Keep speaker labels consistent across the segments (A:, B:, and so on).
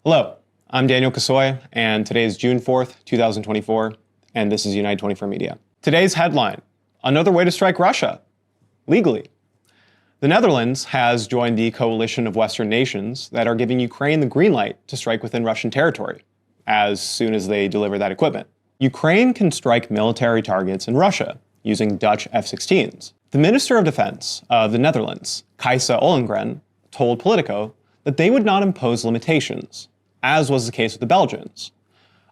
A: Hello, I'm Daniel Kasoy, and today is June 4th, 2024, and this is United 24 Media. Today's headline: another way to strike Russia, legally. The Netherlands has joined the coalition of Western nations that are giving Ukraine the green light to strike within Russian territory, as soon as they deliver that equipment. Ukraine can strike military targets in Russia using Dutch F-16s. The Minister of Defense of the Netherlands, Kajsa Ollongren, told Politico that they would not impose limitations, as was the case with the Belgians.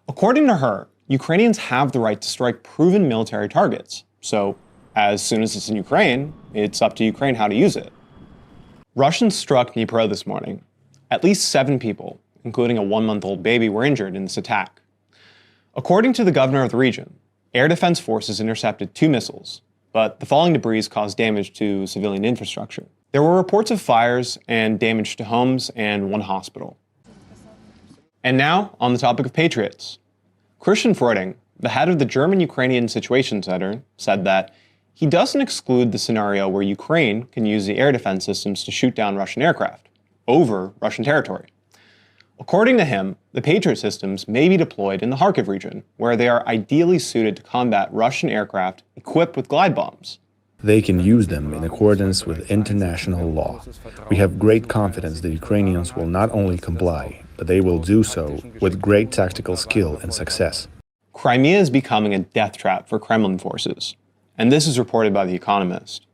A: According to her, Ukrainians have the right to strike proven military targets, so as soon as it's in Ukraine, it's up to Ukraine how to use it. Russians struck Dnipro this morning. At least 7 people, including a 1-month-old baby, were injured in this attack. According to the governor of the region, air defense forces intercepted 2 missiles, but the falling debris caused damage to civilian infrastructure. There were reports of fires and damage to homes and 1 hospital. And now, on the topic of Patriots. Christian Freuding, the head of the German-Ukrainian Situation Center, said that he doesn't exclude the scenario where Ukraine can use the air defense systems to shoot down Russian aircraft over Russian territory. According to him, the Patriot systems may be deployed in the Kharkiv region, where they are ideally suited to combat Russian aircraft equipped with glide bombs.
B: They can use them in accordance with international law. We have great confidence the Ukrainians will not only comply, but they will do so with great tactical skill and success.
A: Crimea is becoming a death trap for Kremlin forces, and this is reported by The Economist.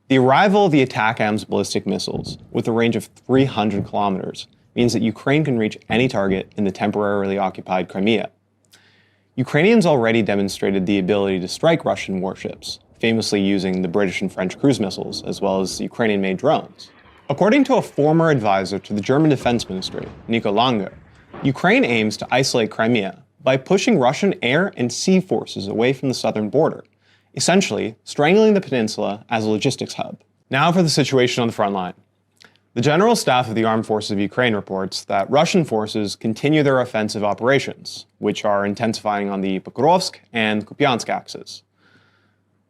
A: The arrival of the ATACMS ballistic missiles, with a range of 300 kilometers, means that Ukraine can reach any target in the temporarily occupied Crimea. Ukrainians already demonstrated the ability to strike Russian warships, famously using the British and French cruise missiles, as well as Ukrainian-made drones. According to a former advisor to the German Defense Ministry, Nico Langer, Ukraine aims to isolate Crimea by pushing Russian air and sea forces away from the southern border, essentially strangling the peninsula as a logistics hub. Now for the situation on the front line. The General Staff of the Armed Forces of Ukraine reports that Russian forces continue their offensive operations, which are intensifying on the Pokrovsk and Kupiansk axes.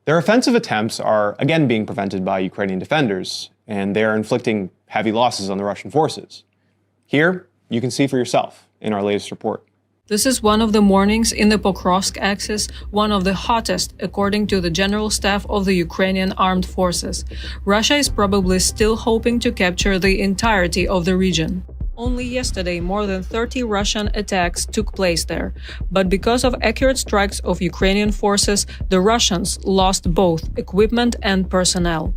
A: Their offensive attempts are again being prevented by Ukrainian defenders, and they are inflicting heavy losses on the Russian forces. Here, you can see for yourself in our latest report.
C: This is one of the mornings in the Pokrovsk axis, one of the hottest, according to the General Staff of the Ukrainian Armed Forces. Russia is probably still hoping to capture the entirety of the region. Only yesterday, more than 30 Russian attacks took place there, but because of accurate strikes of Ukrainian forces, the Russians lost both equipment and personnel.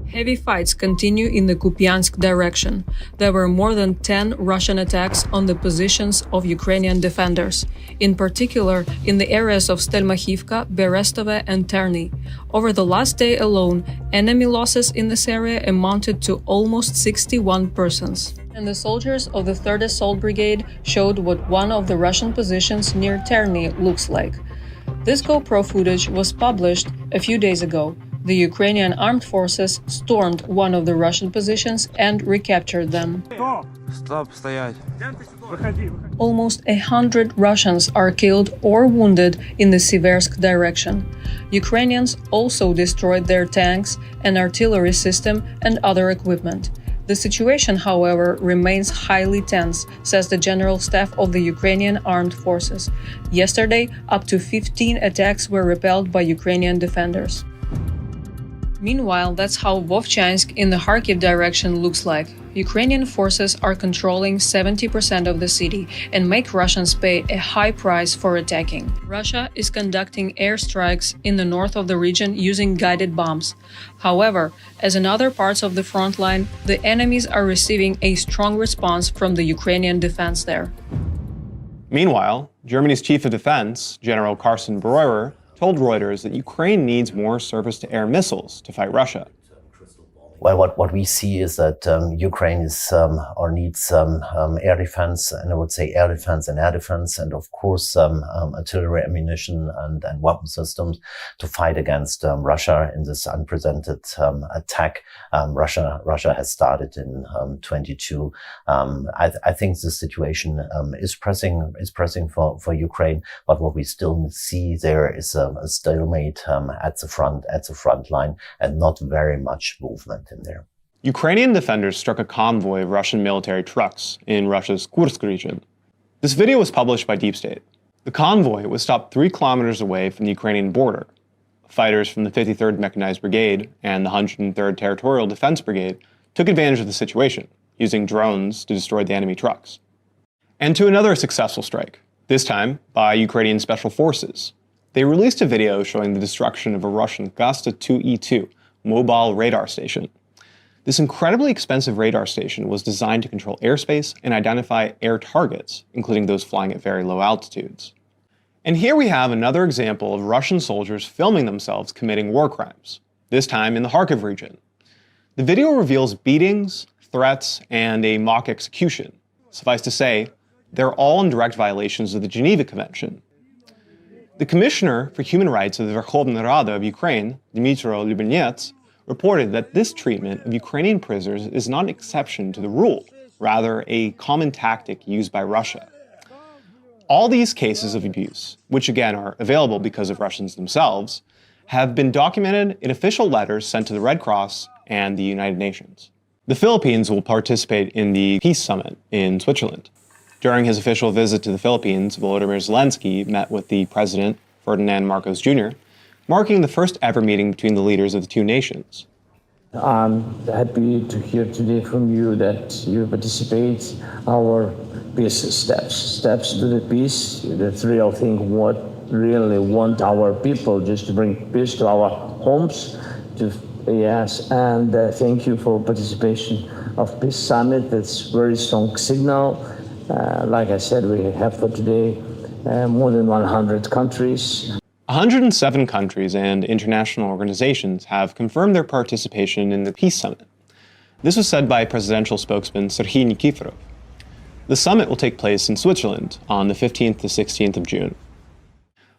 C: Heavy fights continue in the Kupiansk direction. There were more than 10 Russian attacks on the positions of Ukrainian defenders, in particular in the areas of Stelmachivka, Berestove and Terny. Over the last day alone, enemy losses in this area amounted to almost 61 persons. And the soldiers of the 3rd Assault Brigade showed what one of the Russian positions near Terny looks like. This GoPro footage was published a few days ago. The Ukrainian armed forces stormed one of the Russian positions and recaptured them. Almost 100 Russians are killed or wounded in the Siversk direction. Ukrainians also destroyed their tanks, an artillery system, and other equipment. The situation, however, remains highly tense, says the General Staff of the Ukrainian Armed Forces. Yesterday, up to 15 attacks were repelled by Ukrainian defenders. Meanwhile, that's how Vovchansk in the Kharkiv direction looks like. Ukrainian forces are controlling 70% of the city and make Russians pay a high price for attacking. Russia is conducting airstrikes in the north of the region using guided bombs. However, as in other parts of the front line, the enemies are receiving a strong response from the Ukrainian defense there.
A: Meanwhile, Germany's Chief of Defense, General Carsten Breuer, told Reuters that Ukraine needs more surface-to-air missiles to fight Russia.
D: Well, what we see is that Ukraine is or needs air defense, and I would say air defense and air defense, and of course artillery ammunition and weapon systems to fight against Russia in this unprecedented attack Russia has started in 22. I think the situation is pressing for Ukraine, but what we still see there is a stalemate at the front line, and not very much movement in there.
A: Ukrainian defenders struck a convoy of Russian military trucks in Russia's Kursk region. This video was published by Deep State. The convoy was stopped 3 kilometers away from the Ukrainian border. Fighters from the 53rd Mechanized Brigade and the 103rd Territorial Defense Brigade took advantage of the situation, using drones to destroy the enemy trucks. And to another successful strike, this time by Ukrainian Special Forces. They released a video showing the destruction of a Russian Gasta 2E2 mobile radar station. This incredibly expensive radar station was designed to control airspace and identify air targets, including those flying at very low altitudes. And here we have another example of Russian soldiers filming themselves committing war crimes, this time in the Kharkiv region. The video reveals beatings, threats, and a mock execution. Suffice to say, they're all in direct violations of the Geneva Convention. The Commissioner for Human Rights of the Verkhovna Rada of Ukraine, Dnipro, reported that this treatment of Ukrainian prisoners is not an exception to the rule, rather a common tactic used by Russia. All these cases of abuse, which again are available because of Russians themselves, have been documented in official letters sent to the Red Cross and the United Nations. The Philippines will participate in the Peace Summit in Switzerland. During his official visit to the Philippines, Volodymyr Zelensky met with the President, Ferdinand Marcos Jr., marking the first ever meeting between the leaders of the two nations.
E: I'm happy to hear today from you that you participate our peace steps to the peace. That's real thing. What really want our people just to bring peace to our homes. Yes, and thank you for participation of Peace Summit. That's very strong signal. Like I said, we have for today more than 100 countries.
A: 107 countries and international organizations have confirmed their participation in the Peace Summit. This was said by presidential spokesman Serhiy Nikiforov. The summit will take place in Switzerland on the 15th to 16th of June.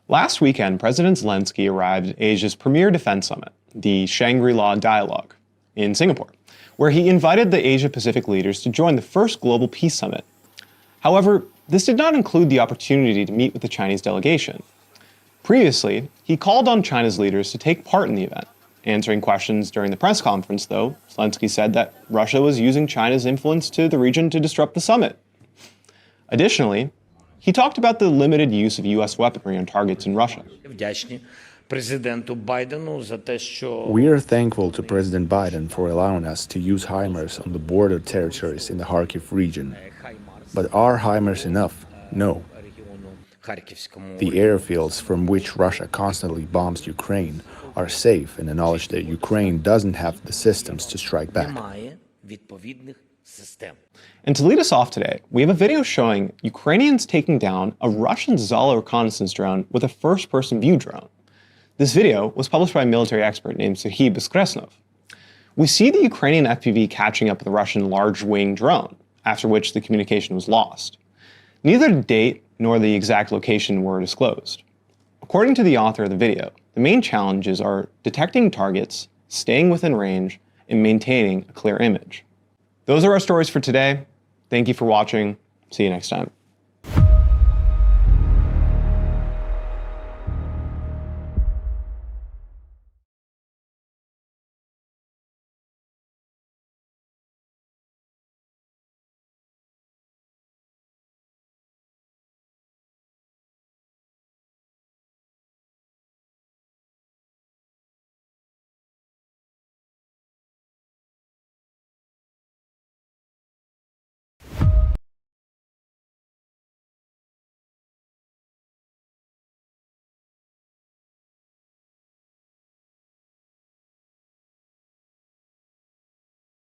A: Last weekend, President Zelensky arrived at Asia's premier defense summit, the Shangri-La Dialogue, in Singapore, where he invited the Asia-Pacific leaders to join the first global peace summit. However, this did not include the opportunity to meet with the Chinese delegation. Previously, he called on China's leaders to take part in the event. Answering questions during the press conference, though, Zelensky said that Russia was using China's influence to the region to disrupt the summit. Additionally, he talked about the limited use of U.S. weaponry on targets in Russia.
B: We are thankful to President Biden for allowing us to use HIMARS on the border territories in the Kharkiv region. But are HIMARS enough? No. The airfields from which Russia constantly bombs Ukraine are safe in the knowledge that Ukraine doesn't have the systems to strike back.
A: And to lead us off today, we have a video showing Ukrainians taking down a Russian ZALA reconnaissance drone with a first-person view drone. This video was published by a military expert named Serhiy Bezkresnov. We see the Ukrainian FPV catching up with the Russian large-wing drone, after which the communication was lost. Neither the date nor the exact location were disclosed. According to the author of the video, the main challenges are detecting targets, staying within range, and maintaining a clear image. Those are our stories for today. Thank you for watching. See you next time.